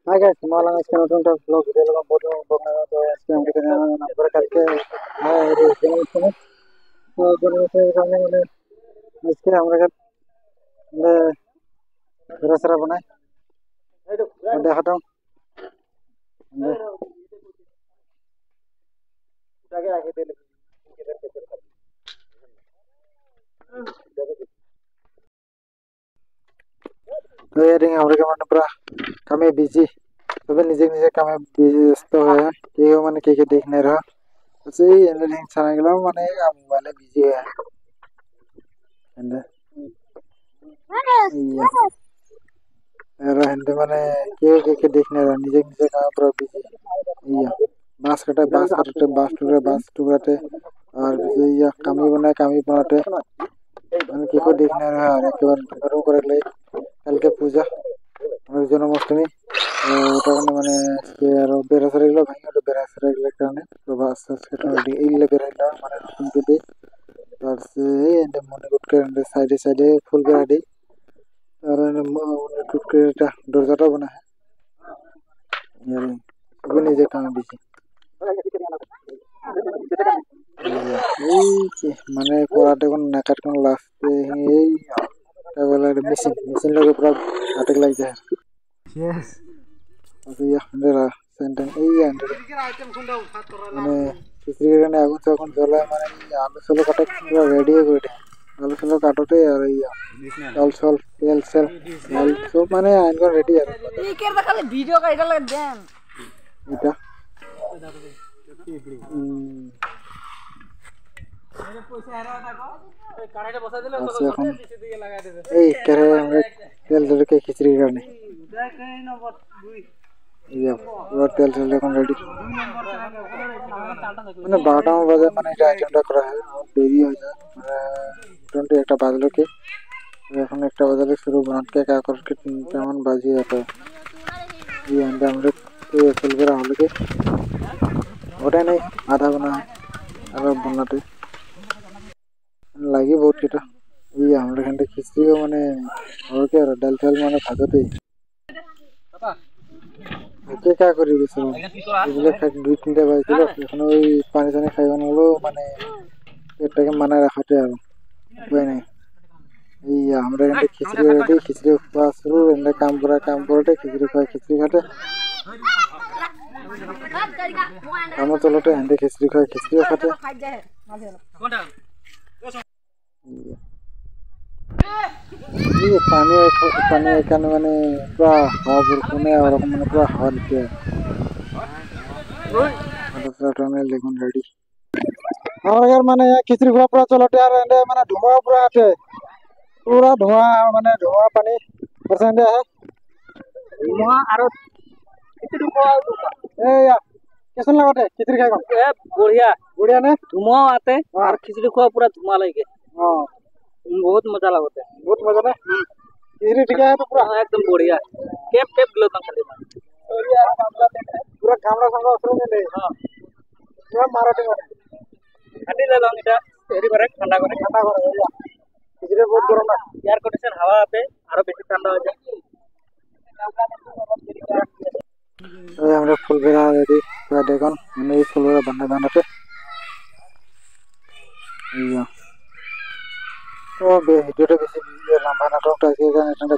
hi guys माला में इसके नতুन blog video लगा बहुत बगना तो इसके हम के नंबर करके हाय रे इसमें तो दोनों से सामने मैंने इसके हमरा का रसरा बनाए और देखा था तो ये रिंग हमरा के मन पूरा कामे बिजी तबे निजे निजे कामे व्यस्त है ये माने के देखने रहा से एंडिंग छाना गेला माने मोबाइल बिजी है एंड यार हिंदे माने के देखने रहा निजे निजे काम पूरा बिजी या बास टुकराते और ये कामी बनाते माने के देखने रहा और एक बार करो करे ले कल के पूजा और जन्माष्टमी ওটা মানে আজকে আর বেরাসা রেগুলো ভাঙে ওটা বেরাসা রেগুলোর কারণে প্রবাস সেটা এইগুলো বেরাইলা মানে কিন্তু দিই আর সে মনে করতে সাইডে সাইডে ফুল বেরা দিই আর মনে করতে এটা দরজাটা বানা হয় यार वो नहीं देखा मैं बीच এই মানে পড়াটা কোন নাকার কোন লাস্টে এই তাহলে মেশিন লগে পুরো আটক লাগে যায় यस अभी ये हंड्रेड सेंटन ए हंड्रेड মানে কিসরি কারণে আগুন তখন জ্বলা মানে আলু সলো কাটা পুরো রেডি হয়ে গেছে আলু সলো কাটোতে আর ইয়া চাল চাল তেল সেল মাল সব মানে আইনগন রেডি আর এই কেরবা খালি ভিডিও কাইটা লাগে দেন এটা मेरे पैसा हेरा टाको এই কাড়াইটা বসা দিলে তো পিছে দিকে লাগাই দেবে এই করে আমরা তেল ধরে কে খিচড়ি করনে দেখ এই নম্বর 2 ইয়া পুরো তেল তেল এখন রেডি মানে 12টা বাজে মানে এটা আইটেমটা করা হয় দেরি হয়ে যায় মানে মোটামুটি একটা বাজলো কি এখন একটা বাজারে শুরু বানাত কে কা করকে তেমন বাজি যেতে এই আমরা তো তেল করা হলো কি ওটা নেই আধা বানা আর বানাতে लगी बहुत किटा ये हमरा खंडे खिचड़ी माने और के डाल चाल माने भाजते पापा के का करी बेसो এগুলো খাট 2-3টা বাজছিল এখন ওই পানি পানি খাইবান হলো মানে পেটটাকে মানা রাখতে আর কই নাই এই আমরা খন্ডে খিচড়ি রেডি খিচড়ি খাওয়া শুরু এন্ড কাম করতে খিচড়ি খাতে আমার চলতে এন্ড খিচড়ি খাতে ये पानी एकान माने पूरा हवा बरखुने और माने पूरा हवा दिते दूसरा टने लेगुन रेडी और यार माने खिचड़ी हुआ पूरा चलते यार एंडे माने धुआं पूरा धुआं माने धुआं पानी परसेंट है धुआं और खिचड़ी को ए या कैसन लागते खिचड़ी खाए ए बढ़िया ने धुआं आते और खिचड़ी को पूरा धुआं लगे हां बहुत मजा लगता है बहुत मजा ना खिचड़ी ठीक है तो पूरा एकदम बढ़िया केप गलो तो खाली और यार मामला देखा पूरा गामड़ा संग असर में ले हां पूरा माराठी माने ठंडी ले लो इटा एरी करे ठंडा करे या खिचड़ी बहुत गरम है एयर कंडीशन हवा आते और बेसी ठंडा हो जाए तो আমরা ফুল বেরা রেডি পুরো দেখুন মানে এই ফুল বেরা বানাতে ইয়া तो ভিডিওটা বেশি লম্বা না তো এটা